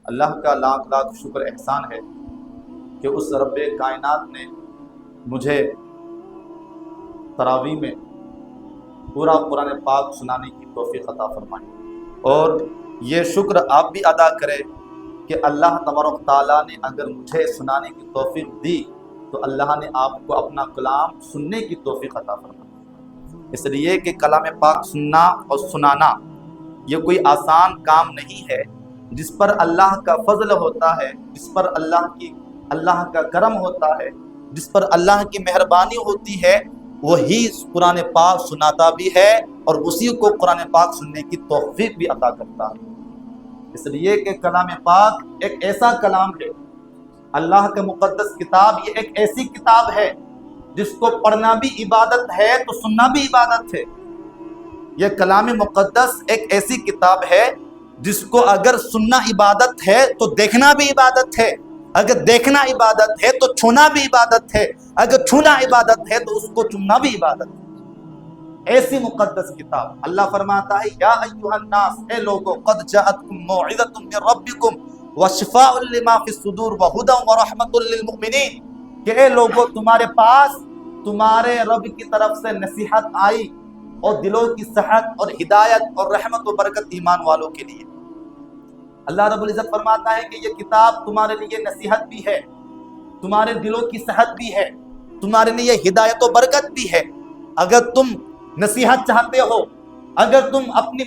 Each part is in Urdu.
اللہ کا لاکھ لاکھ شکر احسان ہے کہ اس رب کائنات نے مجھے تراویح میں پورا قرآن پاک سنانے کی توفیق عطا فرمائی، اور یہ شکر آپ بھی ادا کریں کہ اللہ تبارک تعالیٰ نے اگر مجھے سنانے کی توفیق دی تو اللہ نے آپ کو اپنا کلام سننے کی توفیق عطا فرمائی۔ اس لیے کہ کلام پاک سننا اور سنانا یہ کوئی آسان کام نہیں ہے، جس پر اللہ کا فضل ہوتا ہے، جس پر اللہ کا کرم ہوتا ہے، جس پر اللہ کی مہربانی ہوتی ہے، وہی قرآن پاک سناتا بھی ہے اور اسی کو قرآن پاک سننے کی توفیق بھی عطا کرتا ہے۔ اس لیے کہ کلام پاک ایک ایسا کلام ہے، اللہ کا مقدس کتاب یہ ایک ایسی کتاب ہے جس کو پڑھنا بھی عبادت ہے تو سننا بھی عبادت ہے۔ یہ کلام مقدس ایک ایسی کتاب ہے جس کو اگر سننا عبادت ہے تو دیکھنا بھی عبادت ہے، اگر دیکھنا عبادت ہے تو چھونا بھی عبادت ہے، اگر چھونا عبادت ہے تو اس کو چومنا بھی عبادت ہے۔ ایسی مقدس کتاب اللہ فرماتا ہے یا ایھا الناس، اے لوگو، قد جاءتکم موعظۃ من ربکم وشفاء لما فی الصدور وہدی ورحمۃ للمؤمنین، کہ اے لوگو تمہارے پاس تمہارے رب کی طرف سے نصیحت آئی اور دلوں کی صحت اور ہدایت اور رحمت و برکت ایمان والوں کے لیے۔ اللہ رب العزت فرماتا ہے کہ یہ کتاب تمہارے لیے نصیحت بھی ہے، تمہارے دلوں کی صحت بھی ہے، تمہارے لیے ہدایت و برکت بھی ہے۔ اگر تم نصیحت چاہتے ہو، اگر تم اپنے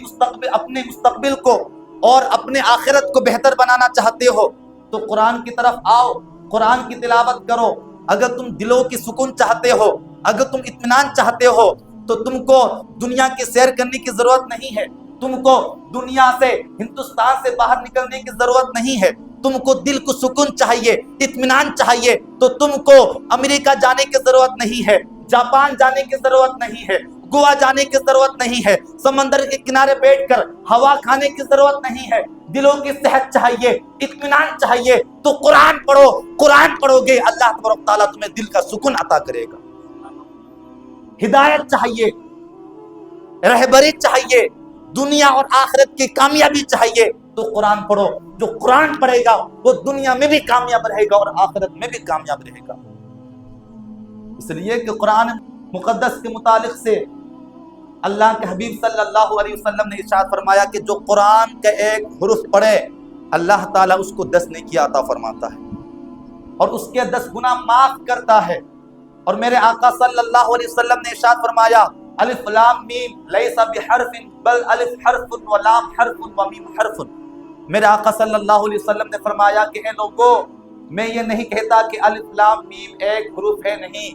مستقبل کو اور اپنے آخرت کو بہتر بنانا چاہتے ہو تو قرآن کی طرف آؤ، قرآن کی تلاوت کرو۔ اگر تم دلوں کی سکون چاہتے ہو، اگر تم اطمینان چاہتے ہو تو تم کو دنیا کی سیر کرنے کی ضرورت نہیں ہے، تم کو دنیا سے، ہندوستان سے باہر نکلنے کی ضرورت نہیں ہے۔ تم کو دل کو سکون چاہیے، اطمینان چاہیے تو تم کو امریکہ جانے کی ضرورت نہیں ہے، جاپان جانے کی ضرورت نہیں ہے، گوا جانے کی ضرورت نہیں ہے، سمندر کے کنارے بیٹھ کر ہوا کھانے کی ضرورت نہیں ہے۔ دلوں کی صحت چاہیے، اطمینان چاہیے تو قرآن پڑھو۔ قرآن پڑھو گے اللہ تبارک تعالیٰ تمہیں دل کا سکون عطا کرے گا۔ ہدایت چاہیے، رہبری چاہیے، دنیا اور آخرت کی کامیابی چاہیے تو قرآن پڑھو۔ جو قرآن پڑھے گا وہ دنیا میں بھی کامیاب رہے گا اور آخرت میں بھی کامیاب رہے گا۔ اس لیے کہ قرآن مقدس کے متعلق سے اللہ کے حبیب صلی اللہ علیہ وسلم نے ارشاد فرمایا کہ جو قرآن کا ایک حرف پڑھے اللہ تعالیٰ اس کو 10 نیکی عطا فرماتا ہے اور اس کے 10 گناہ معاف کرتا ہے۔ اور میرے آقا صلی اللہ علیہ وسلم نے ارشاد فرمایا الف لام میم لیس بحرف بل الف حرف و لام حرف و میم حرف۔ میرے آقا صلی اللہ علیہ وسلم نے فرمایا کہ اے لوگو، میں یہ نہیں کہتا کہ الف لام میم ایک حرف ہے، نہیں،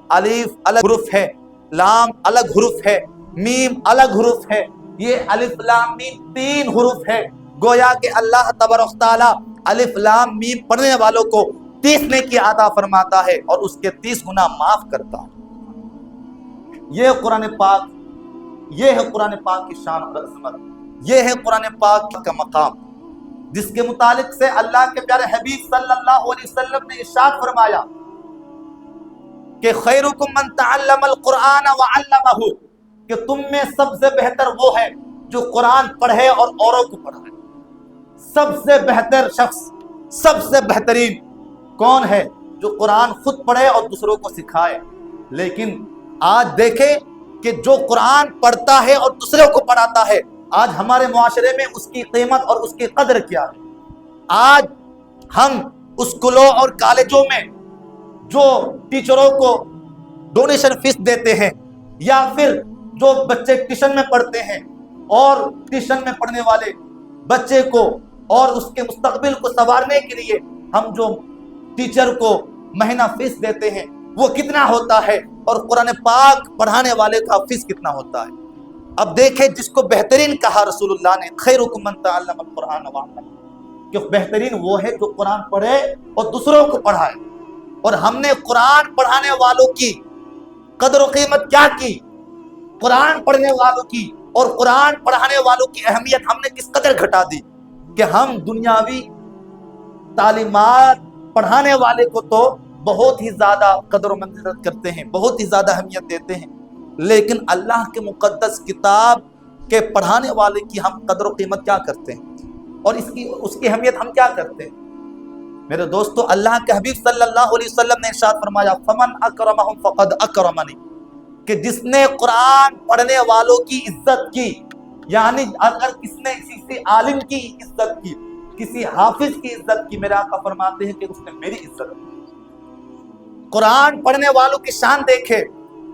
الف الگ حرف ہے، لام الگ حرف ہے، میم الگ حرف ہے۔ یہ الف لام میم 3 حرف ہے۔ گویا کہ اللہ تبارک تعالیٰ الف لام میم پڑھنے والوں کو 30 نیکی عطا فرماتا ہے اور اس کے 30 گناہ معاف کرتا ہے۔ یہ قرآن پاک، یہ ہے قرآن پاک کی شان اور عظمت، یہ ہے قرآن پاک کا مقام، جس کے متعلق سے اللہ کے پیارے حبیب صلی اللہ علیہ وسلم نے ارشاد فرمایا کہ خیرکم من تعلم القرآن وعلمہ، کہ تم میں سب سے بہتر وہ ہے جو قرآن پڑھے اور اوروں کو پڑھائے۔ سب سے بہتر شخص، سب سے بہترین کون ہے؟ جو قرآن خود پڑھے اور دوسروں کو سکھائے۔ لیکن آج دیکھیں کہ جو قرآن پڑھتا ہے اور دوسروں کو پڑھاتا ہے، آج ہمارے معاشرے میں اس کی قیمت اور اس کی قدر کیا ہے؟ آج ہم اسکولوں اور کالجوں میں جو ٹیچروں کو ڈونیشن فیس دیتے ہیں، یا پھر جو بچے ٹیوشن میں پڑھتے ہیں اور ٹیوشن میں پڑھنے والے بچے کو اور اس کے مستقبل کو سنوارنے کے لیے ہم جو ٹیچر کو مہینہ فیس دیتے ہیں وہ کتنا ہوتا ہے، اور قرآن پاک پڑھانے والے کا فیس کتنا ہوتا ہے؟ اب دیکھیں جس کو بہترین کہا رسول اللہ نے خیرکم من تعلم القرآن وعلمہ، کہ بہترین وہ ہے جو قرآن پڑھے اور دوسروں کو پڑھائے۔ اور ہم نے قرآن پڑھانے والوں کی قدر و قیمت کیا کی؟ قرآن پڑھنے والوں کی اور قرآن پڑھانے والوں کی اہمیت ہم نے کس قدر گھٹا دی کہ ہم دنیاوی تعلیمات پڑھانے والے کو تو بہت ہی زیادہ قدر و منزلت کرتے ہیں، بہت ہی زیادہ اہمیت دیتے ہیں، لیکن اللہ کے مقدس کتاب کے پڑھانے والے کی ہم قدر و قیمت کیا کرتے ہیں؟ اور اس کی اہمیت ہم کیا کرتے ہیں؟ میرے دوستو، اللہ کے حبیب صلی اللہ علیہ وسلم نے ارشاد فرمایا فمن اکرمہم فقد اکرمنی، کہ جس نے قرآن پڑھنے والوں کی عزت کی، یعنی اگر کس نے کسی عالم کی عزت کی، کسی حافظ کی عزت کی، میرے آقا فرماتے ہیں کہ اس نے میری عزت کی۔ قرآن پڑھنے والوں کی شان دیکھے،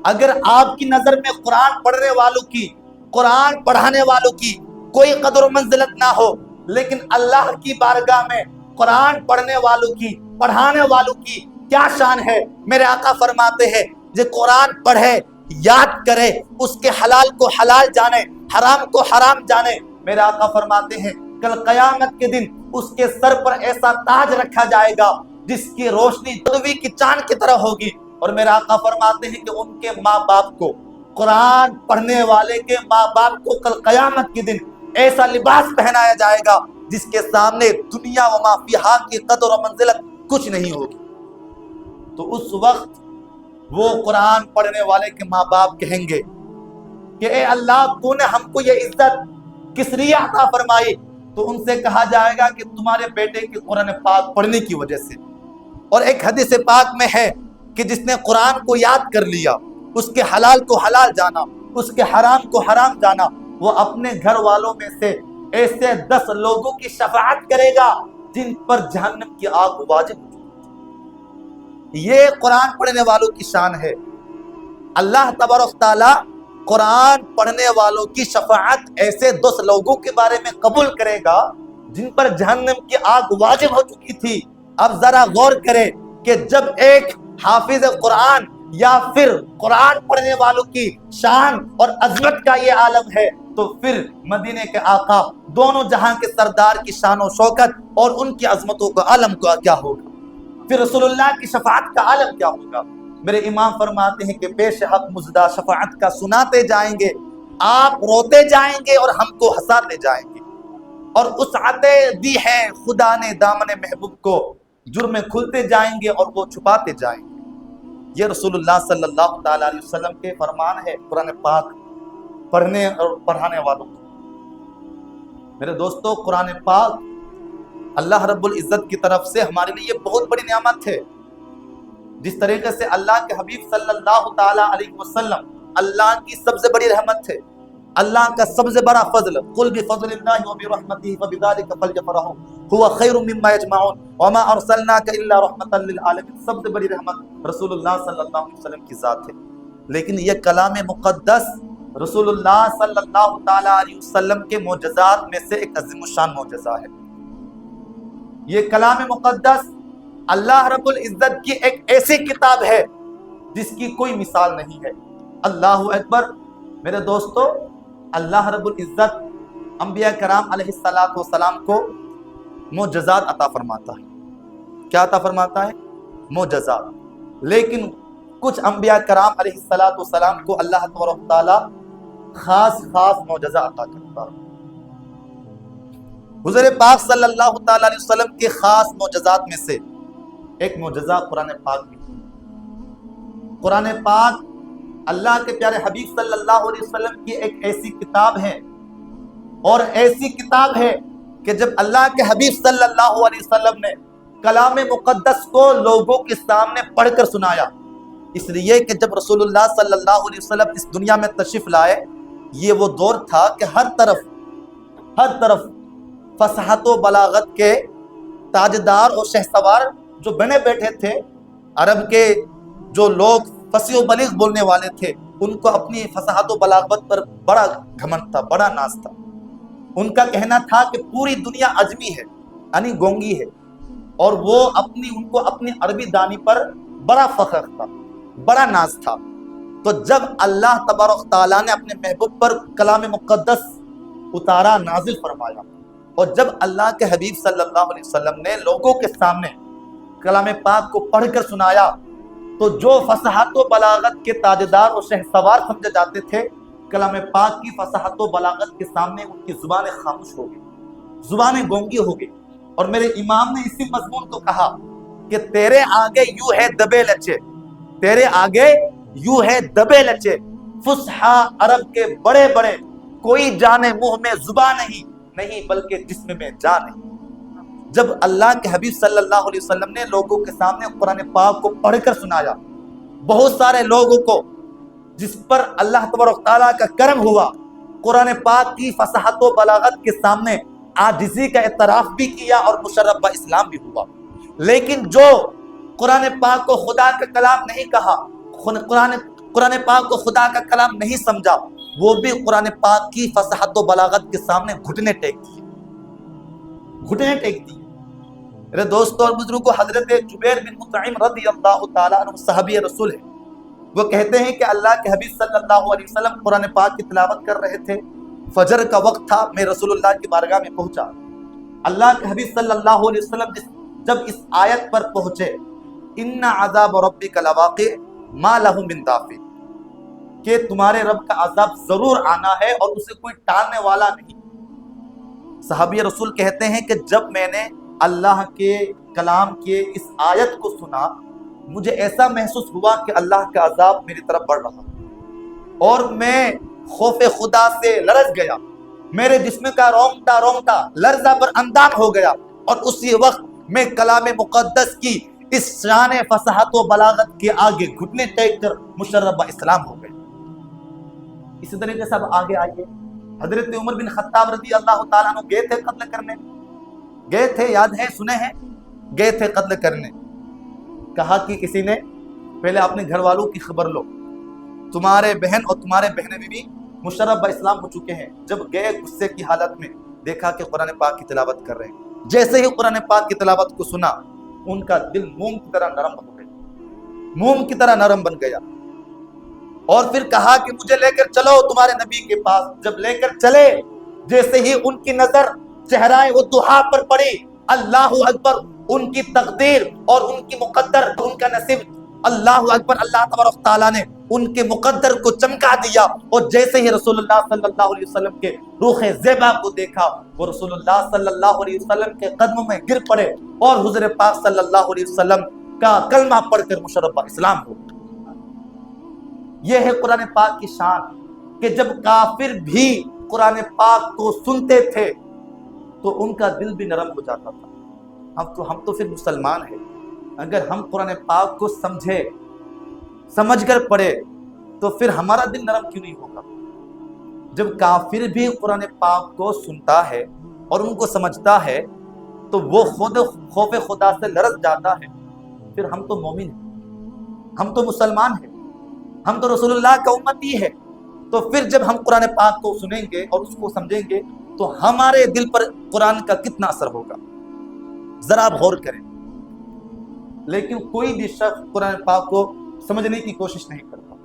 اگر آپ کی نظر میں قرآن پڑھنے والوں کی، قرآن پڑھانے والوں کی کوئی قدر و منزلت نہ ہو، لیکن اللہ کی بارگاہ میں قرآن پڑھنے والوں کی، پڑھانے والوں کی کیا شان ہے؟ میرے آقا فرماتے ہیں جو قرآن پڑھے، یاد کرے، اس کے حلال کو حلال جانے، حرام کو حرام جانے، میرے آقا فرماتے ہیں کل قیامت کے دن اس کے سر پر ایسا تاج رکھا جائے گا جس کی روشنی چودھویں کی چاند کی طرح ہوگی۔ اور میرے آقا فرماتے ہیں کہ ان کے ماں باپ کو، قرآن پڑھنے والے کے ماں باپ کو کل قیامت کے دن ایسا لباس پہنایا جائے گا جس کے سامنے دنیا و ما فیہا کی قدر و منزلت کچھ نہیں ہوگی۔ تو اس وقت وہ قرآن پڑھنے والے کے ماں باپ کہیں گے کہ اے اللہ، تو نے ہم کو یہ عزت کس لیے عطا فرمائی؟ تو ان سے کہا جائے گا کہ تمہارے بیٹے کے قرآن پاک پڑھنے کی وجہ سے۔ اور ایک حدیث پاک میں ہے کہ جس نے قرآن کو یاد کر لیا، اس کے حلال کو حلال جانا، اس کے حرام کو حرام جانا، وہ اپنے گھر والوں میں سے ایسے 10 لوگوں کی شفاعت کرے گا جن پر جہنم کی آگ واجب ہو چکی۔ یہ قرآن پڑھنے والوں کی شان ہے۔ اللہ تبارک تعالیٰ قرآن پڑھنے والوں کی شفاعت ایسے 10 لوگوں کے بارے میں قبول کرے گا جن پر جہنم کی آگ واجب ہو چکی تھی۔ اب ذرا غور کرے کہ جب ایک حافظ قرآن یا پھر قرآن پڑھنے والوں کی شان اور عظمت کا یہ عالم ہے، تو پھر مدینے کے آقا، دونوں جہاں کے سردار کی شان و شوکت اور ان کی عظمتوں کا عالم کا کیا ہوگا؟ پھر رسول اللہ کی شفاعت کا عالم کیا ہوگا؟ میرے امام فرماتے ہیں کہ پیش حق مزدہ شفاعت کا سناتے جائیں گے، آپ روتے جائیں گے اور ہم کو ہنساتے جائیں گے۔ اور وسعت دی ہے خدا نے دامن محبوب کو، جرم کھلتے جائیں گے اور وہ چھپاتے جائیں گے۔ یہ رسول اللہ صلی اللہ تعالیٰ علیہ وسلم کے فرمان ہے قرآن پاک پڑھنے اور پڑھانے والوں کو۔ میرے دوستو، قرآن پاک اللہ رب العزت کی طرف سے ہمارے لیے یہ بہت بڑی نعمت ہے۔ جس طریقے سے اللہ کے حبیب صلی اللہ تعالیٰ علیہ وسلم اللہ کی سب سے بڑی رحمت ہے، اللہ کا سب سے بڑا فضل، قل بفضل اللہ وبرحمتہ فبذلک فلیفرحوا هو خیر مما یجمعون وما ارسلناک الا رحمتا للعالمین۔ سب سے بڑی رحمت رسول اللہ صلی اللہ علیہ وسلم کی ذات ہے۔ لیکن یہ کلام مقدس رسول اللہ صلی اللہ تعالیٰ علیہ وسلم کے معجزات میں سے ایک عظیم الشان معجزہ ہے۔ یہ کلام مقدس اللہ رب العزت کی ایک ایسی کتاب ہے جس کی کوئی مثال نہیں ہے۔ اللہ اکبر۔ میرے دوستو، اللہ رب العزت انبیاء کرام علیہ السلام کو معجزات عطا فرماتا ہے۔ کیا عطا فرماتا ہے؟ معجزات۔ لیکن کچھ انبیاء کرام علیہ السلام کو اللہ تبارک تعالیٰ خاص معجزہ عطا کرتا ہے۔ حضور پاک صلی اللہ تعالیٰ علیہ وسلم کے خاص معجزات میں سے ایک معجزہ قرآن پاک بھی ہے۔ قرآن پاک اللہ کے پیارے حبیب صلی اللہ علیہ وسلم کی ایک ایسی کتاب ہے، اور ایسی کتاب ہے کہ جب اللہ کے حبیب صلی اللہ علیہ وسلم نے کلام مقدس کو لوگوں کے سامنے پڑھ کر سنایا، اس لیے کہ جب رسول اللہ صلی اللہ علیہ وسلم اس دنیا میں تشریف لائے، یہ وہ دور تھا کہ ہر طرف فصاحت و بلاغت کے تاجدار اور شہسوار جو بنے بیٹھے تھے، عرب کے جو لوگ فصیح و بلیغ بولنے والے تھے، ان کو اپنی فصاحت و بلاغت پر بڑا گھمنڈ تھا، بڑا ناز تھا۔ ان کا کہنا تھا کہ پوری دنیا عجمی ہے، یعنی گونگی ہے، اور وہ ان کو اپنی عربی دانی پر بڑا فخر تھا، بڑا ناز تھا۔ تو جب اللہ تبارک تعالیٰ نے اپنے محبوب پر کلام مقدس اتارا، نازل فرمایا، اور جب اللہ کے حبیب صلی اللہ علیہ وسلم نے لوگوں کے سامنے کلام پاک کو پڑھ کر سنایا، تو جو فصاحت و بلاغت کے تاجدار اور شہسوار سمجھے جاتے تھے، کلام پاک کی فصاحت و بلاغت کے سامنے ان کی زبانیں خاموش ہو گئی، زبانیں گونگی ہو گئی۔ اور میرے امام نے اسی مضمون کو کہا کہ تیرے آگے یوں ہے دبے لچے، تیرے آگے یوں ہے دبے لچے، فصحا عرب کے بڑے بڑے، کوئی جانے منہ میں زبان نہیں، نہیں بلکہ جسم میں جان ہے۔ جب اللہ کے حبیب صلی اللہ علیہ وسلم نے لوگوں کے سامنے قرآن پاک کو پڑھ کر سنایا، بہت سارے لوگوں کو جس پر اللہ تبارک تعالیٰ کا کرم ہوا، قرآن پاک کی فصاحت و بلاغت کے سامنے عاجزی کا اعتراف بھی کیا اور مشرف اسلام بھی ہوا۔ لیکن جو قرآن پاک کو خدا کا کلام نہیں کہا، قرآن پاک کو خدا کا کلام نہیں سمجھا، وہ بھی قرآن پاک کی فصاحت و بلاغت کے سامنے گھٹنے ٹیک دیے۔ میرے دوستوں اور بزرگوں، حضرت جبیر بن مطعم رضی اللہ تعالیٰ عنہ صحابی رسول ہیں، وہ کہتے ہیں کہ اللہ کے حبیب صلی اللہ علیہ وسلم قرآن پاک کی تلاوت کر رہے تھے، فجر کا وقت تھا، میں رسول اللہ کی بارگاہ میں پہنچا۔ اللہ کے حبیب صلی اللہ علیہ وسلم جب اس آیت پر پہنچے، ان عذاب ربک لواقع ما لہ من دافع، کہ تمہارے رب کا عذاب ضرور آنا ہے اور اسے کوئی ٹالنے والا نہیں۔ صحابی رسول کہتے ہیں کہ جب میں نے اللہ کے کلام کے اس آیت کو سنا، مجھے ایسا محسوس ہوا کہ اللہ کا عذاب میری طرف بڑھ رہا اور میں خوف خدا سے لرز گیا، میرے جسم کا رونگٹا لرزہ پر اندام ہو گیا، اور اسی وقت میں کلام مقدس کی اس شان فصاحت و بلاغت کے آگے گھٹنے ٹیک کر مشرف اسلام ہو گئے۔ اسی طریقے سے اب آگے آئیے، حضرت عمر بن خطاب رضی اللہ تعالیٰ عنہ گئے تھے قتل کرنے، گئے تھے، یاد ہے، سنے ہیں، گئے تھے قتل کرنے۔ کہا کہ کسی نے پہلے اپنے گھر والوں کی خبر لو، تمہارے بہن اور تمہارے بہنیں بھی مشرف اسلام ہو چکے ہیں۔ جب گئے غصے کی حالت میں، دیکھا کہ قرآن پاک کی تلاوت کر رہے ہیں، جیسے ہی قرآن پاک کی تلاوت کو سنا، ان کا دل موم کی طرح نرم ہو گیا، موم کی طرح نرم بن گیا، اور پھر کہا کہ مجھے لے کر چلو تمہارے نبی کے پاس۔ جب لے کر چلے، جیسے ہی ان کی نظر چہرہ والضحیٰ پر پڑی، اللہ اکبر، ان کی تقدیر اور ان کی مقدر، ان کا نصیب، اللہ اکبر، اللہ تبارک تعالیٰ نے ان کے مقدر کو چمکا دیا، اور جیسے ہی رسول اللہ صلی اللہ علیہ وسلم کے روح زیبا کو دیکھا، وہ رسول اللہ صلی اللہ علیہ وسلم کے قدموں میں گر پڑے اور حضور پاک صلی اللہ علیہ وسلم کا کلمہ پڑھ کر مشرف اسلام ہو۔ یہ ہے قرآن پاک کی شان، کہ جب کافر بھی قرآن پاک کو سنتے تھے تو ان کا دل بھی نرم ہو جاتا تھا۔ ہم تو پھر مسلمان ہیں، اگر ہم قرآن پاک کو سمجھ کر پڑھے تو پھر ہمارا دل نرم کیوں نہیں ہوگا؟ جب کافر بھی قرآن پاک کو سنتا ہے اور ان کو سمجھتا ہے تو وہ خود خوف خدا سے لرز جاتا ہے، پھر ہم تو مومن ہیں، ہم تو مسلمان ہیں، ہم تو رسول اللہ کا امتی ہے۔ تو پھر جب ہم قرآن پاک کو سنیں گے اور اس کو سمجھیں گے تو ہمارے دل پر قرآن کا کتنا اثر ہوگا، ذرا آپ غور کریں۔ لیکن کوئی بھی شخص قرآن پاک کو سمجھنے کی کوشش نہیں کرتا،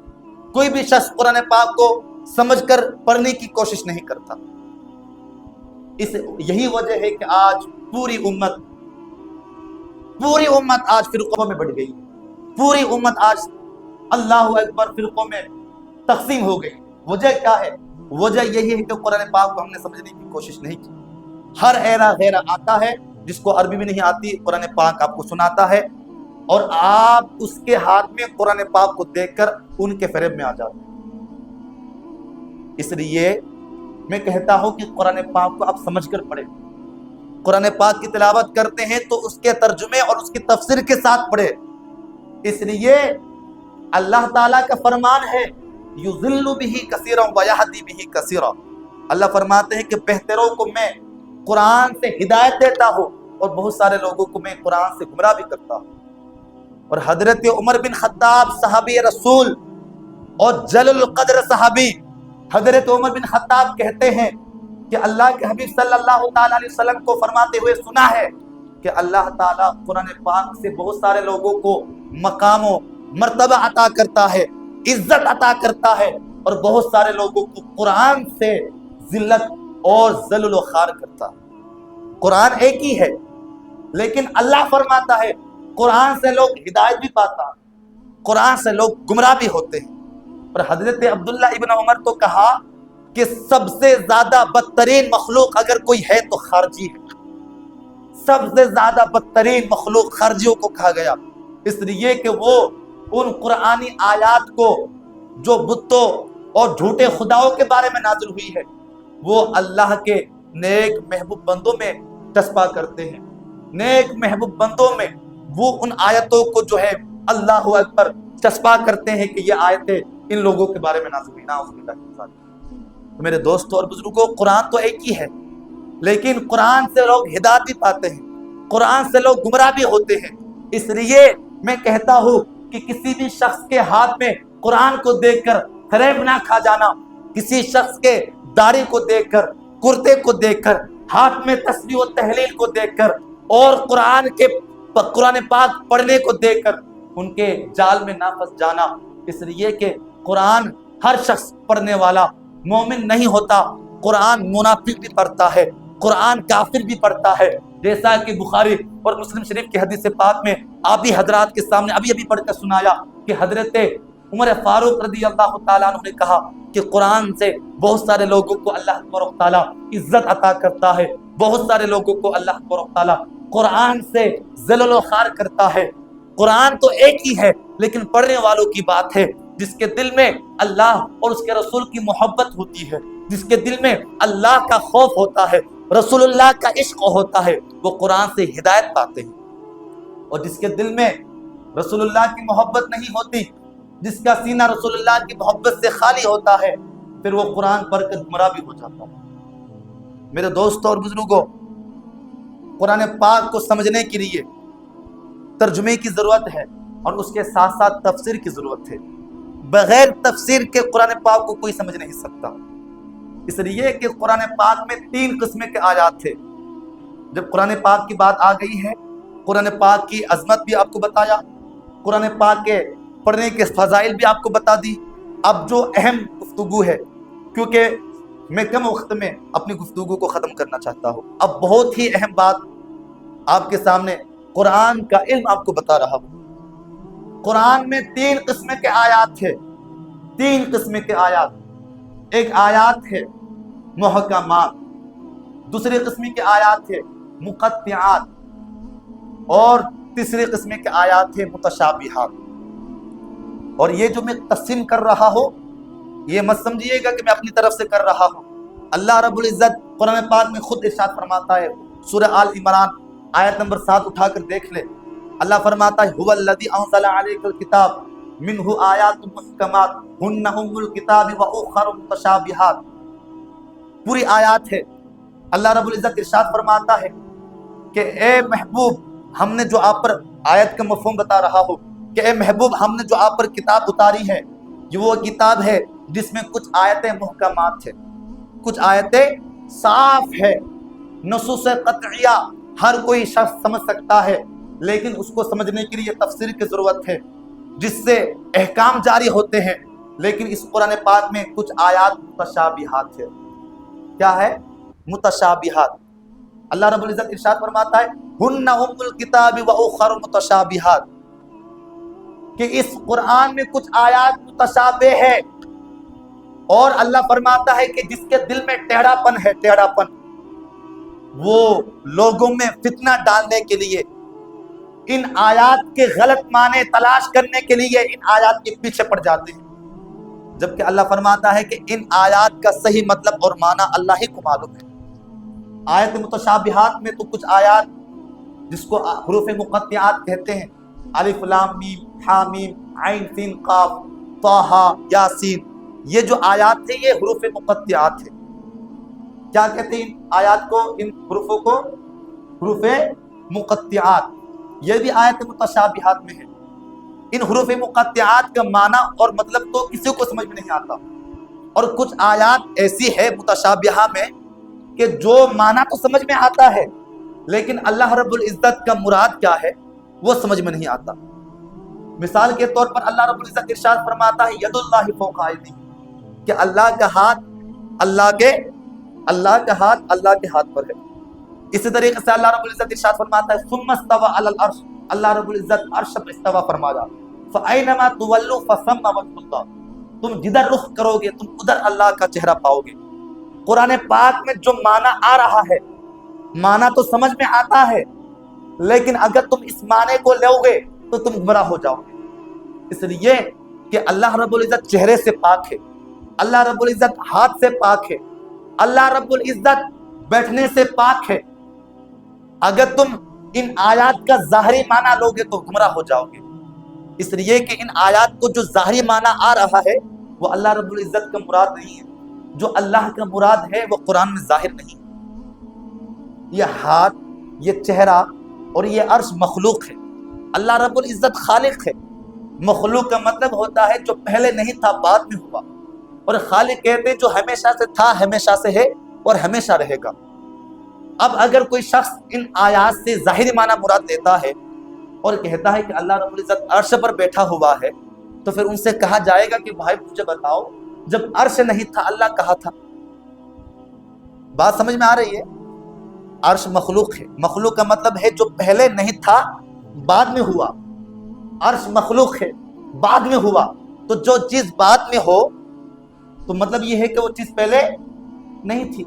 کوئی بھی شخص قرآن پاک کو سمجھ کر پڑھنے کی کوشش نہیں کرتا۔ یہی وجہ ہے کہ آج پوری امت آج فرقوں میں بڑھ گئی، پوری امت آج اللہ اکبر فرقوں میں تقسیم ہو گئی۔ وجہ کیا ہے؟ وجہ یہی ہے کہ قرآن پاک کو ہم نے سمجھنے کی کوشش نہیں کی۔ ہر ایرا غیرہ آتا ہے، جس کو عربی میں نہیں آتی، قرآن پاک آپ کو سناتا ہے، اور آپ اس کے ہاتھ میں قرآن پاک کو دیکھ کر ان کے فریب میں آ جاتے ہیں۔ اس لیے میں کہتا ہوں کہ قرآن پاک کو آپ سمجھ کر پڑھیں، قرآن پاک کی تلاوت کرتے ہیں تو اس کے ترجمے اور اس کی تفسیر کے ساتھ پڑھیں۔ اس لیے اللہ تعالیٰ کا فرمان ہے، یضل بہ کثیرا ویہدی بہ کثیرا، اللہ فرماتے ہیں کہ بہتروں کو میں قرآن سے ہدایت دیتا ہوں اور بہت سارے لوگوں کو میں قرآن سے گمراہ بھی کرتا ہوں۔ اور حضرت عمر بن خطاب صحابی رسول اور جلیل القدر صحابی حضرت عمر بن خطاب کہتے ہیں کہ اللہ کے حبیب صلی اللہ تعالیٰ علیہ وسلم کو فرماتے ہوئے سنا ہے کہ اللہ تعالیٰ قرآن پاک سے بہت سارے لوگوں کو مقام و مرتبہ عطا کرتا ہے، عزت عطا کرتا ہے، اور بہت سارے لوگوں کو قرآن سے ذلت اور ذل و خوار کرتا ہے۔ قرآن ایک ہی ہے، لیکن اللہ فرماتا ہے قرآن سے لوگ ہدایت بھی پاتا، قرآن سے لوگ گمراہ بھی ہوتے ہیں۔ اور حضرت عبداللہ ابن عمر تو کہا کہ سب سے زیادہ بدترین مخلوق اگر کوئی ہے تو خارجی ہے، سب سے زیادہ بدترین مخلوق خارجیوں کو کہا گیا، اس لیے کہ وہ ان قرآنی آیات کو جو بتوں اور جھوٹے خداؤں کے بارے میں نازل ہوئی ہے، وہ اللہ کے نیک محبوب بندوں میں چسپاں کرتے ہیں، نیک محبوب بندوں میں وہ ان آیتوں کو جو ہے اللہ اکبر چسپاں کرتے ہیں کہ یہ آیتیں ان لوگوں کے بارے میں نازل ہوئی۔ تو میرے دوستوں اور بزرگوں، قرآن تو ایک ہی ہے، لیکن قرآن سے لوگ ہدایت بھی پاتے ہیں، قرآن سے لوگ گمراہ بھی ہوتے ہیں۔ اس لیے میں کہتا ہوں کہ کسی بھی شخص کے ہاتھ میں قرآن کو دیکھ کر فریب نہ کھا جانا، کسی شخص کے داڑھی کو دیکھ کر، کرتے کو دیکھ کر، ہاتھ میں تسبیح و تحلیل کو دیکھ کر اور قرآن پاک پڑھنے کو دیکھ کر ان کے جال میں نہ پھنس جانا۔ اس لیے کہ قرآن ہر شخص پڑھنے والا مومن نہیں ہوتا، قرآن منافق بھی پڑھتا ہے، قرآن کافر بھی پڑھتا ہے، جیسا کہ بخاری اور مسلم شریف کی حدیث پاک میں آپ بھی حضرات کے سامنے ابھی پڑھ کر سنایا کہ حضرت عمر فاروق رضی اللہ تعالیٰ عنہ نے کہا کہ قرآن سے بہت سارے لوگوں کو اللہ تبارک و تعالیٰ عزت عطا کرتا ہے، بہت سارے لوگوں کو اللہ تبارک و تعالیٰ قرآن سے ذلل و خوار کرتا ہے۔ قرآن تو ایک ہی ہے، لیکن پڑھنے والوں کی بات ہے، جس کے دل میں اللہ اور اس کے رسول کی محبت ہوتی ہے، جس کے دل میں اللہ کا خوف ہوتا ہے، رسول اللہ کا عشق ہوتا ہے، وہ قرآن سے ہدایت پاتے ہیں۔ اور جس کے دل میں رسول اللہ کی محبت نہیں ہوتی، جس کا سینہ رسول اللہ کی محبت سے خالی ہوتا ہے، پھر وہ قرآن پڑھ کر گمراہ بھی ہو جاتا ہے۔ میرے دوستوں اور بزرگوں، قرآن پاک کو سمجھنے کے لیے ترجمے کی ضرورت ہے اور اس کے ساتھ ساتھ تفسیر کی ضرورت ہے۔ بغیر تفسیر کے قرآن پاک کو کوئی سمجھ نہیں سکتا، اس لیے کہ قرآن پاک میں 3 قسم کے آیات تھے۔ جب قرآن پاک کی بات آ گئی ہے، قرآن پاک کی عظمت بھی آپ کو بتایا، قرآن پاک کے پڑھنے کے فضائل بھی آپ کو بتا دی۔ اب جو اہم گفتگو ہے، کیونکہ میں کم وقت میں اپنی گفتگو کو ختم کرنا چاہتا ہوں، اب بہت ہی اہم بات آپ کے سامنے قرآن کا علم آپ کو بتا رہا ہوں۔ قرآن میں 3 قسم کے آیات ہیں، 3 قسم کے آیات۔ ایک آیات ہے محکمات، دوسری قسم کے آیات ہے مقطعات، اور تیسری قسم کے آیات ہے متشابہات۔ اور یہ جو میں تقسیم کر رہا ہوں، یہ مت سمجھیے گا کہ میں اپنی طرف سے کر رہا ہوں۔ اللہ رب العزت قرآن پاک میں خود ارشاد فرماتا ہے، سورہ آل عمران آیت نمبر 7 اٹھا کر دیکھ لے، اللہ فرماتا ہے هو الذی انزل علیک الکتاب منہ آیات محکمات ہن ام الکتاب واخر متشابہات۔ پوری آیات ہے۔ اللہ رب العزت ارشاد فرماتا ہے کہ اے محبوب، ہم نے جو آپ پر آیت کا مفہوم بتا رہا ہوں کہ اے محبوب، ہم نے جو آپ پر کتاب اتاری ہے، یہ وہ کتاب ہے جس میں کچھ آیتیں محکمات ہیں، کچھ آیتیں صاف ہے، نصوص قطعیہ ہر کوئی شخص سمجھ سکتا ہے، لیکن اس کو سمجھنے کے لیے تفسیر کی ضرورت ہے، جس سے احکام جاری ہوتے ہیں۔ لیکن اس قرآن پاک میں کچھ آیات متشابہات ہے۔ کیا ہے؟ متشابہات۔ اللہ رب العزت ارشاد فرماتا ہے ہن ام الکتاب واخر متشابہات، کہ اس قرآن میں کچھ آیات متشابہ ہے، اور اللہ فرماتا ہے کہ جس کے دل میں ٹیڑھا پن ہے، ٹیڑھا پن، وہ لوگوں میں فتنہ ڈالنے کے لیے، ان آیات کے غلط معنی تلاش کرنے کے لیے ان آیات کے پیچھے پڑ جاتے ہیں، جبکہ اللہ فرماتا ہے کہ ان آیات کا صحیح مطلب اور معنی اللہ ہی کو معلوم ہے۔ آیت متشابہات میں تو کچھ آیات جس کو حروف مقطعات کہتے ہیں، الف لام میم حامیم عین سین قاف طہ یاسین، یہ جو آیات ہیں یہ حروف مقطعات ہیں۔ کیا کہتے ہیں ان آیات کو، ان حروفوں کو؟ حروف مقطعات۔ یہ بھی آیت متشابہات میں ہے۔ ان حروف مقطعات کا معنی اور مطلب تو کسی کو سمجھ میں نہیں آتا، اور کچھ آیات ایسی ہے متشابہہ میں کہ جو معنی تو سمجھ میں آتا ہے، لیکن اللہ رب العزت کا مراد کیا ہے وہ سمجھ میں نہیں آتا۔ مثال کے طور پر اللہ رب العزت ارشاد فرماتا ہے ید اللہ فوق ایدیہم، کہ اللہ کا ہاتھ اللہ کے ہاتھ پر ہے۔ اسی طریقے سے اللہ رب العزت ارشاد فرماتا ہے ثم استوى علی العرش، اللہ رب العزت عرش پر استوا فرمایا، فأینما تولوا فثم وجه اللہ، تم جدھر رخ کرو گے تم ادھر اللہ کا چہرہ پاؤ گے۔ قرآن پاک میں جو معنی آ رہا ہے، معنی تو سمجھ میں آتا ہے، لیکن اگر تم اس معنی کو لو گے تو تم گمراہ ہو جاؤ گے۔ اس لیے کہ اللہ رب العزت چہرے سے پاک ہے، اللہ رب العزت ہاتھ سے پاک ہے، اللہ رب العزت بیٹھنے سے پاک ہے۔ اگر تم ان آیات کا ظاہری معنی لوگے تو گمراہ ہو جاؤ گے، اس لیے کہ ان آیات کو جو ظاہری معنی آ رہا ہے وہ اللہ رب العزت کا مراد نہیں ہے۔ جو اللہ کا مراد ہے وہ قرآن میں ظاہر نہیں ہے۔ یہ ہاتھ، یہ چہرہ اور یہ عرش مخلوق ہے۔ اللہ رب العزت خالق ہے۔ مخلوق کا مطلب ہوتا ہے جو پہلے نہیں تھا بعد میں ہوا، اور خالق کہتے ہیں جو ہمیشہ سے تھا، ہمیشہ سے ہے اور ہمیشہ رہے گا۔ اب اگر کوئی شخص ان آیات سے ظاہری معنی مراد لیتا ہے اور کہتا ہے کہ اللہ رب العزت عرش پر بیٹھا ہوا ہے، تو پھر ان سے کہا جائے گا کہ بھائی مجھے بتاؤ جب عرش نہیں تھا اللہ کہاں تھا؟ بات سمجھ میں آ رہی ہے؟ عرش مخلوق ہے۔ مخلوق کا مطلب ہے جو پہلے نہیں تھا بعد میں ہوا۔ عرش مخلوق ہے، بعد میں ہوا۔ تو جو چیز بعد میں ہو تو مطلب یہ ہے کہ وہ چیز پہلے نہیں تھی۔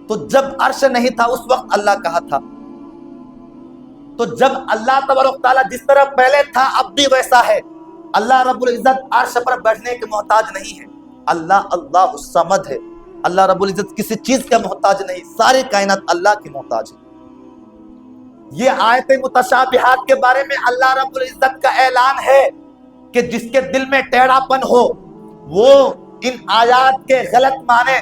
تو جب عرش نہیں تھا اس وقت اللہ کہاں تھا؟ تو جب اللہ تبارک تعالیٰ جس طرح پہلے تھا اب بھی ویسا ہے۔ اللہ رب العزت عرش پر بیٹھنے کے محتاج نہیں ہے۔ اللہ الصمد ہے۔ اللہ رب العزت کسی چیز کا محتاج نہیں، ساری کائنات اللہ کی محتاج ہے۔ یہ آیت متشابہات کے بارے میں اللہ رب العزت کا اعلان ہے کہ جس کے دل میں ٹیڑھا پن ہو وہ ان آیات کے غلط معنی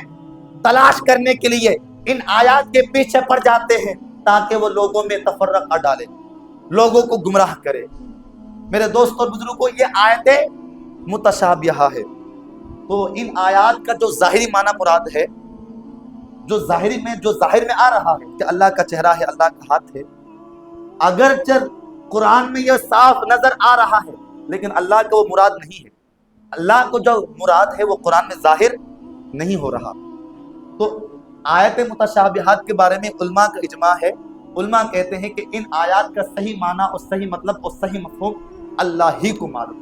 تلاش کرنے کے لیے ان آیات کے پیچھے پڑ جاتے ہیں تاکہ وہ لوگوں میں تفرقہ ڈالے، لوگوں کو گمراہ کرے۔ میرے دوست اور بزرگوں، یہ آیتیں متشابہہ ہے۔ تو ان آیات کا جو ظاہری معنی مراد ہے، جو ظاہر میں آ رہا ہے کہ اللہ کا چہرہ ہے، اللہ کا ہاتھ ہے، اگرچہ قرآن میں یہ صاف نظر آ رہا ہے لیکن اللہ کا وہ مراد نہیں ہے۔ اللہ کو جو مراد ہے وہ قرآن میں ظاہر نہیں ہو رہا۔ تو آیت متشابہات کے بارے میں علماء کا اجماع ہے۔ علماء کہتے ہیں کہ ان آیات کا صحیح معنی اور صحیح مطلب اور صحیح مفہوم اللہ ہی کو معلوم۔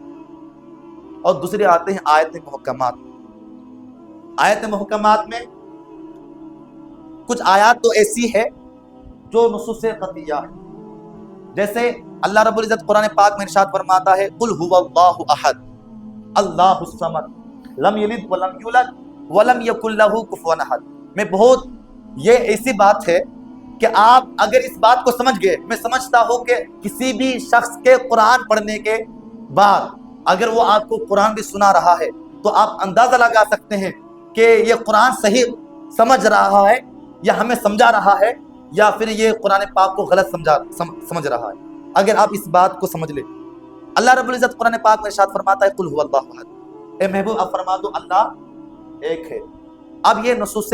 اور دوسرے آتے ہیں آیت محکمات۔ آیت محکمات میں کچھ آیات تو ایسی ہے جو نصوص قطعیہ ہے، جیسے اللہ رب العزت قرآن پاک میں ارشاد فرماتا ہے قل هو اللہ احد اللہ الصمد لم یلد ولم یولد ولم یکن لہ کفوا احد۔ میں بہت یہ ایسی بات ہے کہ آپ اگر اس بات کو سمجھ گئے، میں سمجھتا ہوں کہ کسی بھی شخص کے قرآن پڑھنے کے بعد اگر وہ آپ کو قرآن بھی سنا رہا ہے تو آپ اندازہ لگا سکتے ہیں کہ یہ قرآن صحیح سمجھ رہا ہے یا ہمیں سمجھا رہا ہے یا پھر یہ قرآن پاک کو غلط سمجھ رہا ہے۔ اگر آپ اس بات کو سمجھ لیں، اللہ رب العزت قرآن پاک میں ارشاد فرماتا ہے قل هو اللہ احد، اے محبوب آپ فرما دو اللہ ایک ہے۔ اب یہ نصوص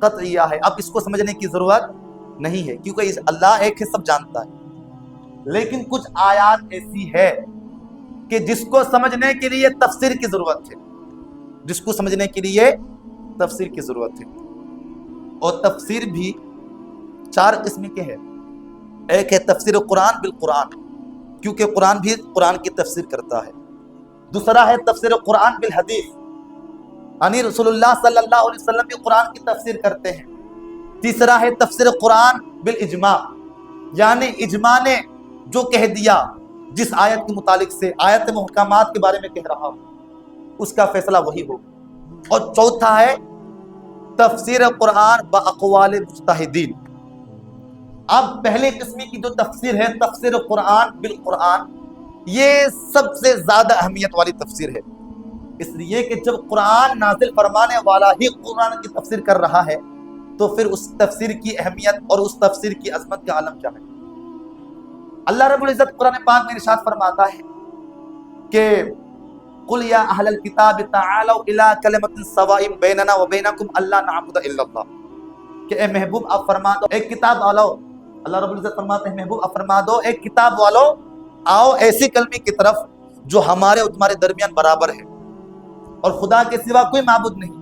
قطعیہ ہے، اب اس کو سمجھنے کی ضرورت نہیں ہے کیونکہ اللہ ایک ہے، سب جانتا ہے۔ لیکن کچھ آیات ایسی ہے کہ جس کو سمجھنے کے لیے تفسیر کی ضرورت ہے، جس کو سمجھنے کے لیے تفسیر کی ضرورت ہے۔ اور تفسیر بھی 4 قسم کے ہیں۔ ایک ہے تفسیر قرآن بالقرآن، کیونکہ قرآن بھی قرآن کی تفسیر کرتا ہے۔ دوسرا ہے تفسیر قرآن بالحدیث، یعنی رسول اللہ صلی اللہ علیہ وسلم بھی قرآن کی تفسیر کرتے ہیں۔ تیسرا ہے تفسیر قرآن بالاجماع، یعنی اجماع نے جو کہہ دیا، جس آیت کے متعلق سے آیت محکمات کے بارے میں کہہ رہا ہوں اس کا فیصلہ وہی ہوگا۔ اور چوتھا ہے تفسیر قرآن باقوال مجتہدین۔ اب پہلے قسم کی جو تفسیر ہے تفسیر قرآن بالقرآن، یہ سب سے زیادہ اہمیت والی تفسیر ہے، اس لیے کہ جب قرآن نازل فرمانے والا ہی قرآن کی تفسیر کر رہا ہے تو پھر اس تفسیر کی اہمیت اور اس تفسیر کی عظمت کا عالم کیا ہے۔ اللہ رب العزت قرآن پاک میں ارشاد فرماتا ہے کہ قل یا اہل الکتاب تعالوا الی کلمۃ سواء بیننا وبینکم الا نعبد الا اللہ، کہ اے محبوب آپ فرما دو ایک کتاب والو، اللہ رب العزت فرماتے ہیں محبوب آپ فرما دو ایک کتاب والو آؤ ایسی کلمے کی طرف جو ہمارے اور تمہارے درمیان برابر ہے اور خدا کے سوا کوئی معبود نہیں۔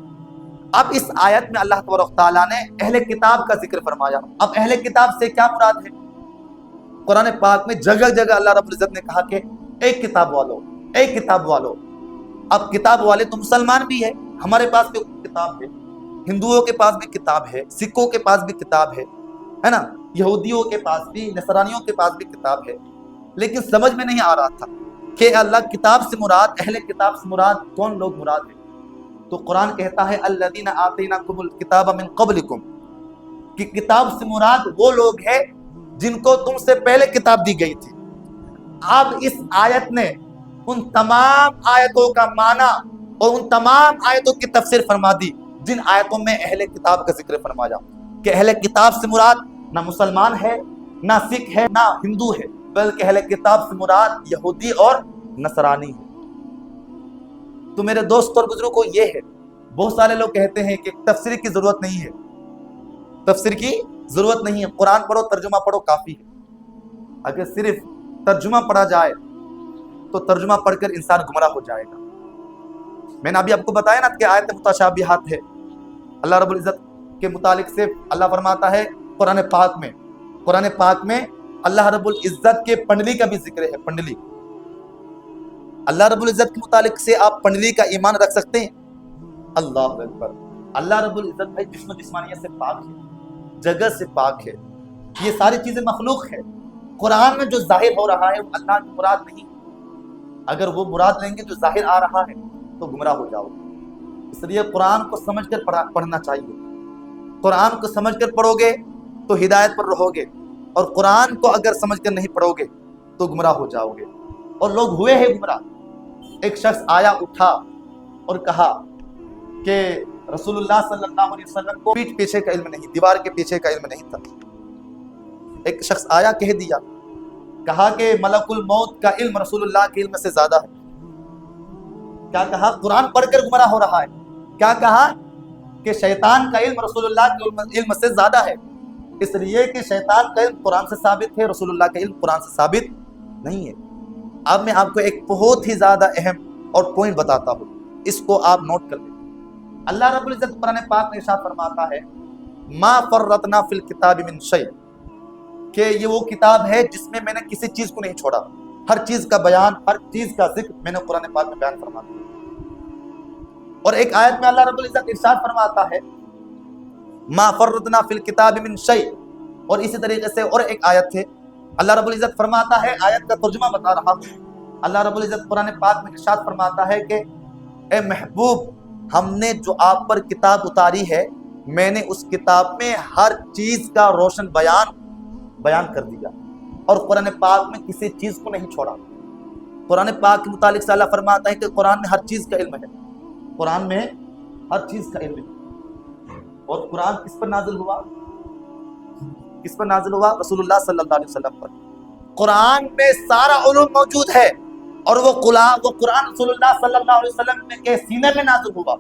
اب اس آیت میں اللہ تبارک تعالیٰ نے اہل کتاب کا ذکر فرمایا۔ اب اہل کتاب سے کیا مراد ہے؟ قرآن پاک میں جگہ جگہ اللہ رب العزت نے کہا کہ ایک کتاب والو، ایک کتاب والو۔ اب کتاب والے تو مسلمان بھی ہے، ہمارے پاس بھی کتاب ہے، ہندوؤں کے پاس بھی کتاب ہے، سکھوں کے پاس بھی کتاب ہے نا، یہودیوں کے پاس بھی، نصرانیوں کے پاس بھی کتاب ہے۔ لیکن سمجھ میں نہیں آ رہا تھا کہ اللہ کتاب سے مراد، اہل کتاب سے مراد کون لوگ مراد ہیں؟ تو قرآن کہتا ہے الذین آتیناکم الکتاب من قبلکم، کہ کتاب سے مراد وہ لوگ ہیں جن کو تم سے پہلے کتاب دی گئی تھی۔ اب اس آیت نے ان تمام آیتوں کا معنی اور ان تمام آیتوں کی تفسیر فرما دی جن آیتوں میں اہل کتاب کا ذکر فرمایا، کہ اہل کتاب سے مراد نہ مسلمان ہے، نہ سکھ ہے، نہ ہندو ہے، بلکہ اہل کتاب سے مراد یہودی اور نصرانی ہے۔ تو میرے دوست اور بزرگوں یہ ہے، بہت سارے لوگ کہتے ہیں کہ تفسیر کی ضرورت نہیں ہے، تفسیر کی ضرورت نہیں ہے، قرآن پڑھو، ترجمہ پڑھو کافی ہے۔ اگر صرف ترجمہ پڑھا جائے تو ترجمہ پڑھ کر انسان گمراہ ہو جائے گا۔ میں نے ابھی آپ کو بتایا نا کہ آیت متشابہات ہے، اللہ رب العزت کے متعلق سے اللہ فرماتا ہے قرآن پاک میں اللہ رب العزت کے پنڈلی کا بھی ذکر ہے۔ پنڈلی، اللہ رب العزت کے متعلق سے آپ پنڈلی کا ایمان رکھ سکتے ہیں؟ اللہ اکبر۔ اللہ رب العزت بھائی جسم و جسمانیت سے پاک ہے، جگہ سے پاک ہے، یہ ساری چیزیں مخلوق ہے۔ قرآن میں جو ظاہر ہو رہا ہے وہ اللہ کی مراد نہیں، اگر وہ مراد لیں گے جو ظاہر آ رہا ہے تو گمراہ ہو جاؤ گے۔ اس لیے قرآن کو سمجھ کر پڑھنا چاہیے۔ قرآن کو سمجھ کر پڑھو گے تو ہدایت پر رہو گے، اور قرآن کو اگر سمجھ کر نہیں پڑھو گے تو گمراہ ہو جاؤ گے، اور لوگ ہوئے ہیں گمراہ۔ ایک شخص آیا، اٹھا اور کہا کہ رسول اللہ صلی اللہ علیہ وسلم کو پیٹھ پیچھے کا علم نہیں، دیوار کے پیچھے کا علم نہیں تھا۔ ایک شخص آیا، کہہ دیا، کہا کہ ملک الموت کا علم رسول اللہ کے علم سے زیادہ ہے۔ کیا کہا؟ قرآن پڑھ کر گمراہ ہو رہا ہے۔ کیا کہا؟ کہ شیطان کا علم رسول اللہ کے علم سے زیادہ ہے، اس لیے کہ شیطان کا علم قرآن سے ثابت ہے، رسول اللہ کا علم قرآن سے ثابت نہیں ہے۔ اب میں آپ کو ایک بہت ہی زیادہ اہم اور پوائنٹ بتاتا ہوں، اس کو آپ نوٹ کر لیں۔ اللہ رب العزت قرآن پاک میں ارشاد فرماتا ہے ما فرطنا فی الکتاب من شیء، کہ یہ وہ کتاب ہے جس میں میں نے کسی چیز کو نہیں چھوڑا، ہر چیز کا بیان، ہر چیز کا ذکر میں نے قرآن پاک میں بیان فرما دیا۔ اور ایک آیت میں اللہ رب العزت ارشاد فرماتا ہے ما فرطنا فی الکتاب من شیء، اور اسی طریقے سے اور ایک آیت ہے اللہ رب العزت فرماتا ہے، آیت کا ترجمہ بتا رہا ہوں، اللہ رب العزت قرآن پاک میں ارشاد فرماتا ہے کہ اے محبوب، ہم نے جو آپ پر کتاب اتاری ہے، میں نے اس کتاب میں ہر چیز کا روشن بیان کر دیا، اور قرآن پاک میں کسی چیز کو نہیں چھوڑا۔ قرآن پاک کے متعلق سے اللہ فرماتا ہے کہ قرآن میں ہر چیز کا علم ہے، قرآن میں ہر چیز کا علم ہے۔ اور قرآن کس پر نازل ہوا؟ کس پر نازل ہوا؟ رسول اللہ صلی اللہ علیہ وسلم پر۔ قرآن میں سارا علوم موجود ہے، اور وہ قرآن رسول اللہ صلی اللہ علیہ وسلم کے سینے میں نازل ہوا۔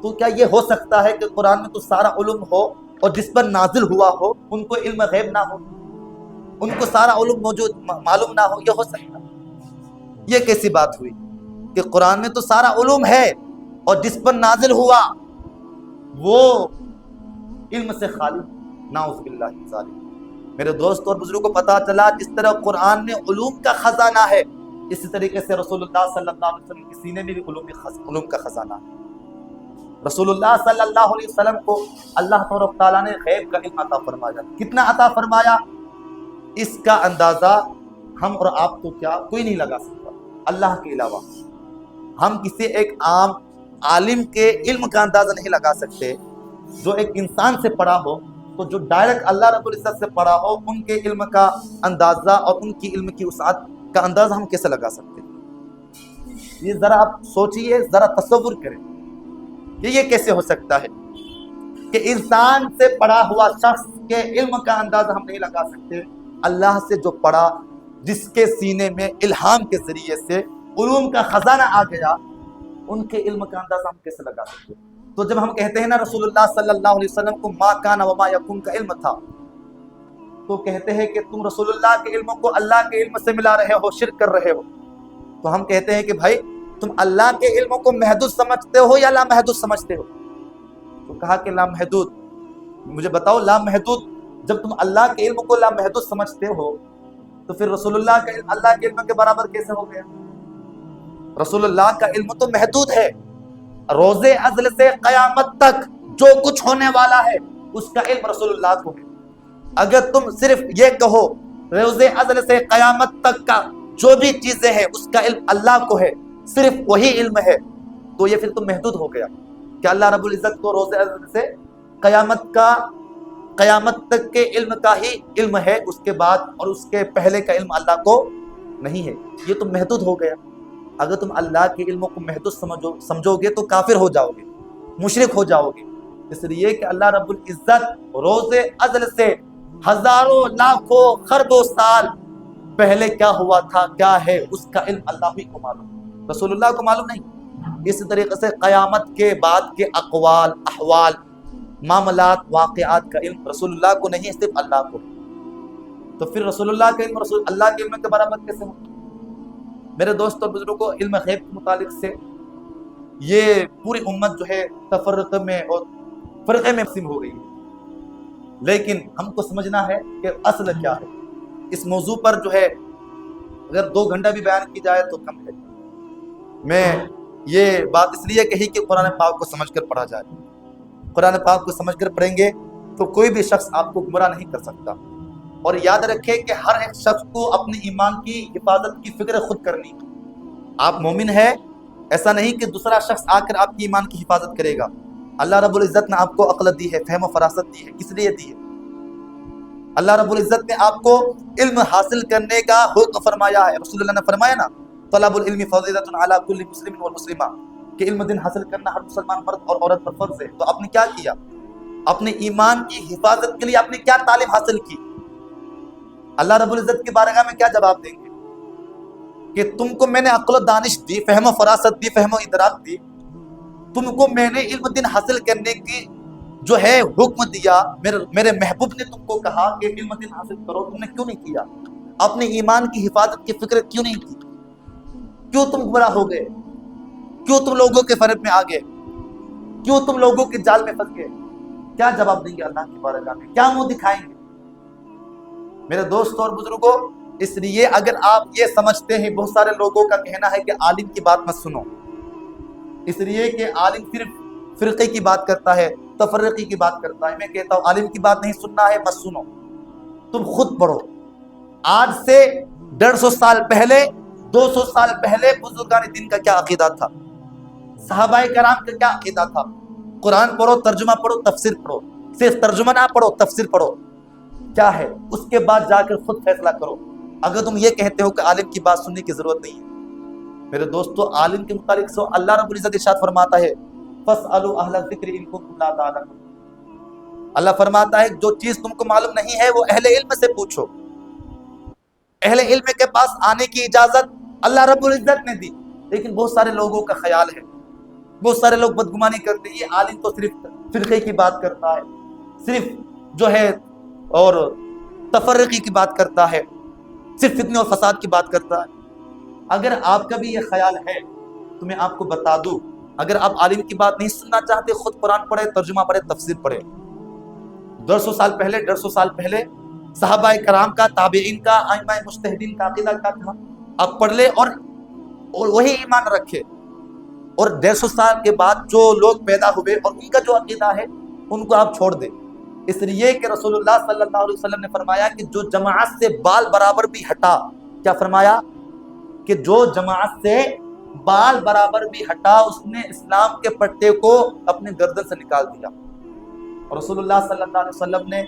تو کیا یہ ہو سکتا ہے کہ قرآن میں تو سارا علوم ہو اور جس پر نازل ہوا ہو ان کو علم غیب نہ ہو، ان کو سارا علوم معلوم نہ ہو؟ یہ ہو سکتا ہے؟ یہ کیسی بات ہوئی کہ قرآن میں تو سارا علوم ہے اور جس پر نازل ہوا وہ علم سے خالی؟ نعوذ باللہ من ذالک۔ میرے دوست اور بزرگوں کو پتا چلا جس طرح قرآن میں علوم کا خزانہ ہے، اسی طریقے سے رسول اللہ صلی اللہ علیہ وسلم کے سینے میں بھی علوم کا خزانہ ہے۔ رسول اللہ صلی اللہ علیہ وسلم کو اللہ تبارک تعالیٰ نے غیب کا علم عطا فرمایا۔ کتنا عطا فرمایا؟ اس کا اندازہ ہم اور آپ تو کیا کوئی نہیں لگا سکتا اللہ کے علاوہ۔ ہم کسی ایک عام عالم کے علم کا اندازہ نہیں لگا سکتے، جو ایک انسان سے پڑھا ہو، تو جو ڈائریکٹ اللہ رب العزت سے پڑھا ہو ان کے علم کا اندازہ اور ان کی علم کی وسعت کا اندازہ ہم کیسے لگا سکتے ہیں؟ یہ ذرا آپ سوچئے، ذرا تصور کریں کہ یہ کیسے ہو سکتا ہے کہ انسان سے پڑھا ہوا شخص کے علم کا اندازہ ہم نہیں لگا سکتے، اللہ سے جو پڑھا، جس کے سینے میں الہام کے ذریعے سے علوم کا خزانہ آ گیا، ان کے علم کا اندازہ ہم کیسے لگا سکتے؟ تو جب ہم کہتے ہیں نا رسول اللہ صلی اللہ علیہ وسلم کو ما کان وما یکون کا علم تھا، تو کہتے ہیں کہ تم رسول اللہ کے علم کو اللہ کے علم سے ملا رہے ہو، شرک کر رہے ہو۔ تو ہم کہتے ہیں کہ بھائی تم اللہ کے علم کو محدود سمجھتے ہو یا لامحدود سمجھتے ہو؟ تو کہا کہ لامحدود۔ مجھے بتاؤ، لامحدود جب تم اللہ کے علم کو لامحدود سمجھتے ہو تو پھر رسول اللہ کا علم اللہ کے علم کے برابر کیسے ہو گیا؟ رسول اللہ کا علم تو محدود ہے، روز ازل سے قیامت تک جو کچھ ہونے والا ہے اس کا علم رسول اللہ کو ہے۔ اگر تم صرف یہ کہو روز ازل سے قیامت تک کا جو بھی چیزیں ہیں اس کا علم اللہ کو ہے، صرف وہی علم ہے، تو یہ پھر تم محدود ہو گیا کہ اللہ رب العزت کو روز ازل سے قیامت کا قیامت تک کے علم کا ہی علم ہے، اس کے بعد اور اس کے پہلے کا علم اللہ کو نہیں ہے۔ یہ تو محدود ہو گیا۔ اگر تم اللہ کے علم کو محدود سمجھو گے تو کافر ہو جاؤ گے، مشرک ہو جاؤ گے۔ اس لیے کہ اللہ رب العزت روز ازل سے ہزاروں لاکھوں خربوں سال پہلے کیا ہوا تھا، کیا ہے، اس کا علم اللہ ہی کو معلوم، رسول اللہ کو معلوم نہیں۔ اسی طریقے سے قیامت کے بعد کے اقوال، احوال، معاملات، واقعات کا علم رسول اللہ کو نہیں، صرف اللہ کو۔ تو پھر رسول اللہ کا علم رسول اللہ کے علم کے برابر کیسے ہو؟ میرے دوستوں اور بزرگوں، علم غیب کے متعلق سے یہ پوری امت جو ہے تفرقے میں اور فرقے میں مقسم ہو گئی ہے، لیکن ہم کو سمجھنا ہے کہ اصل کیا ہے۔ اس موضوع پر جو ہے اگر 2 گھنٹہ بھی بیان کی جائے تو کم ہے۔ میں یہ بات اس لیے کہی کہ قرآن پاک کو سمجھ کر پڑھا جائے۔ قرآن پاک کو سمجھ کر پڑھیں گے تو کوئی بھی شخص آپ کو گمراہ نہیں کر سکتا۔ اور یاد رکھیں کہ ہر ایک شخص کو اپنے ایمان کی حفاظت کی فکر خود کرنی۔ آپ مومن ہے، ایسا نہیں کہ دوسرا شخص آ کر آپ کی ایمان کی حفاظت کرے گا۔ اللہ رب العزت نے آپ کو عقل دی ہے، فہم و فراست دی ہے، کس لیے دی ہے؟ اللہ رب العزت نے آپ کو علم حاصل کرنے کا حکم فرمایا ہے۔ رسول اللہ نے فرمایا نا، طلب العلم فریضۃ علی کل مسلم والمسلمہ، کہ علم دین حاصل کرنا ہر مسلمان مرد اور عورت پر فرض ہے۔ تو آپ نے کیا کیا؟ اپنے ایمان کی حفاظت کے لیے آپ نے کیا تعلیم حاصل کی؟ اللہ رب العزت کی بارگاہ میں کیا جواب دیں گے کہ تم کو میں نے عقل و دانش دی، فہم و فراست دی، فہم و ادراک دی، تم کو میں نے علم دین حاصل کرنے کی جو ہے حکم دیا، میرے محبوب نے تم کو کہا کہ علم دین حاصل کرو، تم نے کیوں نہیں کیا؟ اپنے ایمان کی حفاظت کی فکر کیوں نہیں کی؟ کیوں تم گمراہ ہو گئے؟ کیوں تم لوگوں کے فریب میں آ گئے؟ کیوں تم لوگوں کے جال میں پھنس گئے؟ کیا جواب دیں گے اللہ کی بارگاہ میں؟ کیا منہ دکھائیں گے؟ میرے دوستوں اور بزرگوں، اس لیے اگر آپ یہ سمجھتے ہیں، بہت سارے لوگوں کا کہنا ہے کہ عالم کی بات مت سنو، اس لیے کہ عالم صرف فرقے کی بات کرتا ہے، تفرقی کی بات کرتا ہے۔ میں کہتا ہوں عالم کی بات نہیں سننا ہے، مت سنو، تم خود پڑھو۔ آج سے 150 سال پہلے، 200 سال پہلے بزرگان دین کا کیا عقیدہ تھا، صحابہ کرام کا کیا عقیدہ تھا؟ قرآن پڑھو، ترجمہ پڑھو، تفسیر پڑھو، صرف ترجمہ نہ پڑھو، تفسیر پڑھو، کیا ہے، اس کے بعد جا کر خود فیصلہ کرو۔ اگر تم یہ کہتے ہو کہ عالم کی بات سننے کی ضرورت نہیں ہے، میرے دوستو، عالم کے متعلق سے اللہ رب العزت ارشاد فرماتا ہے فَاسْأَلُوا أَهْلَ الذِّكْرِ إِن كُنتُمْ لَا تَعْلَمُونَ۔ اللہ فرماتا ہے جو چیز تم کو معلوم نہیں ہے وہ اہل علم سے پوچھو۔ اہل علم کے پاس آنے کی اجازت اللہ رب العزت نے دی، لیکن بہت سارے لوگوں کا خیال ہے، بہت سارے لوگ بدگمانی کرتے ہیں، یہ عالم تو صرف فرقے کی بات کرتا ہے، صرف جو ہے اور تفرقی کی بات کرتا ہے، صرف فتنے اور فساد کی بات کرتا ہے۔ اگر آپ کا بھی یہ خیال ہے تو میں آپ کو بتا دوں، اگر آپ عالم کی بات نہیں سننا چاہتے، خود قرآن پڑھے، ترجمہ پڑھے، تفسیر پڑھے۔ 150 سال پہلے صحابہ کرام کا، تابعین کا، ائمہ مجتہدین کا عقیدہ کیا تھا، آپ پڑھ لے اور وہی ایمان رکھے۔ اور 150 سال کے بعد جو لوگ پیدا ہوئے اور ان کا جو عقیدہ ہے ان کو آپ چھوڑ دیں، اس لیے کہ رسول اللہ صلی اللہ علیہ وسلم نے فرمایا کہ جو جماعت سے بال برابر بھی ہٹا، کیا فرمایا؟ کہ جو جماعت سے بال برابر بھی ہٹا، اس نے اسلام کے پٹے کو اپنے گردن سے نکال دیا۔ اور رسول اللہ صلی اللہ علیہ وسلم نے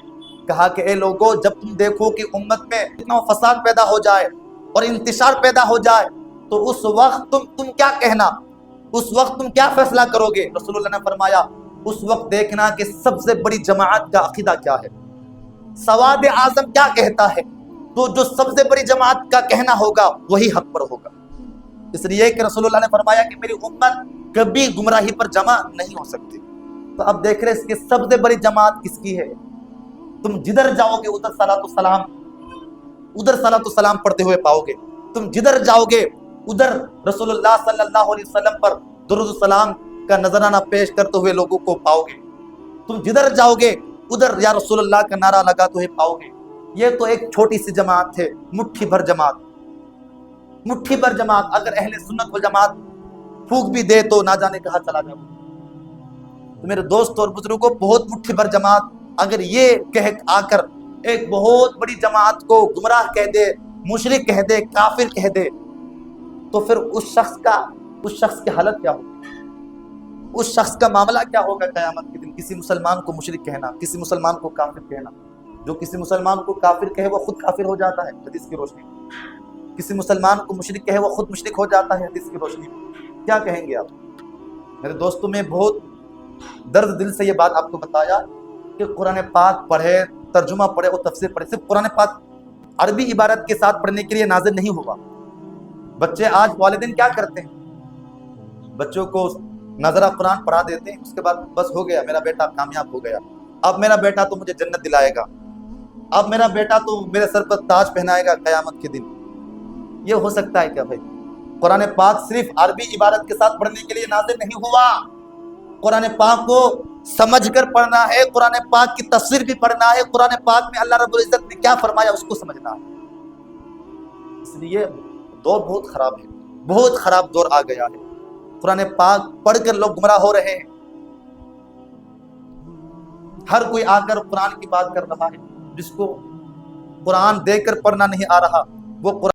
کہا کہ اے لوگوں، جب تم دیکھو کہ امت میں اتنا فساد پیدا ہو جائے اور انتشار پیدا ہو جائے تو اس وقت تم کیا کہنا، اس وقت تم کیا فیصلہ کرو گے؟ رسول اللہ نے فرمایا اس وقت دیکھنا کہ سب سے بڑی جماعت کا عقیدہ کیا ہے، سواد اعظم کیا کہتا ہے، تو جو سب سے بڑی جماعت کا کہنا ہوگا وہی حق پر ہوگا۔ اس لیے کہ رسول اللہ نے فرمایا کہ میری امت کبھی گمراہی پر جمع نہیں ہو سکتی۔ تو اب دیکھ رہے اس کی سب سے بڑی جماعت کس کی ہے؟ تم جدھر جاؤ گے ادھر صلاۃ السلام پڑھتے ہوئے پاؤ گے، تم جدھر جاؤ گے ادھر رسول اللہ صلی اللہ علیہ وسلم پر درود السلام کا نذرانہ پیش کرتے ہوئے لوگوں کو پاؤ گے، تم جدھر جاؤ گے ادھر یا رسول اللہ کا نعرہ لگاتے ہوئے پاؤ گے۔ یہ تو ایک چھوٹی سی جماعت ہے، مٹھی بھر جماعت، مٹھی بھر جماعت۔ اگر اہل سنت والجماعت پھونک بھی دے تو نہ جانے کہاں چلا جاؤ۔ تو میرے دوست اور بزرگوں، بہت مٹھی بھر جماعت اگر یہ کہہ آ کر ایک بہت بڑی جماعت کو گمراہ کہہ دے، مشرک کہہ دے، کافر کہہ دے، تو پھر اس شخص کی حالت کیا ہوگی؟ اس شخص کا معاملہ کیا ہوگا قیامت کے دن؟ کسی مسلمان کو مشرک کہنا، کسی مسلمان کو کافر کہنا. جو کسی مسلمان کو کافر کہے وہ خود کافر ہو جاتا ہے حدیث کی روشنی میں. کسی مسلمان کو مشرک کہے وہ خود مشرک ہو جاتا ہے حدیث کی روشنی میں. کیا کہیں گے آپ؟ میرے دوستوں، میں بہت درد دل سے یہ بات آپ کو بتایا کہ قرآن پاک پڑھے، ترجمہ پڑھے اور تفسیر پڑھے. صرف قرآن پاک عربی عبارت کے ساتھ پڑھنے کے لیے نازل نہیں ہوا. بچے آج والدین کیا کرتے ہیں؟ بچوں کو نظرہ قرآن پڑھا دیتے ہیں، اس کے بعد بس ہو گیا، میرا بیٹا کامیاب ہو گیا، اب میرا بیٹا تو مجھے جنت دلائے گا، اب میرا بیٹا تو میرے سر پر تاج پہنائے گا قیامت کے دن. یہ ہو سکتا ہے کیا بھائی؟ قرآن پاک صرف عربی عبارت کے ساتھ پڑھنے کے لیے نازل نہیں ہوا. قرآن پاک کو سمجھ کر پڑھنا ہے، قرآن پاک کی تفسیر بھی پڑھنا ہے، قرآن پاک میں اللہ رب العزت نے کیا فرمایا اس کو سمجھنا ہے. اس لیے دور بہت خراب ہے، بہت خراب دور آ گیا ہے. قرآن پاک پڑھ کر لوگ گمراہ ہو رہے ہیں. ہر کوئی آ کر قرآن کی بات کر رہا ہے. جس کو قرآن دیکھ کر پڑھنا نہیں آ رہا وہ قرآن